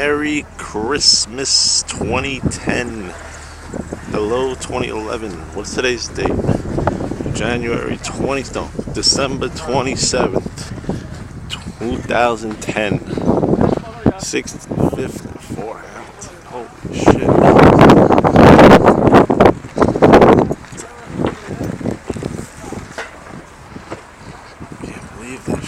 Merry Christmas 2010. Hello 2011. What's today's date? January 20th, no, December 27th, 2010. 6:54 out. Holy shit. Can't believe that.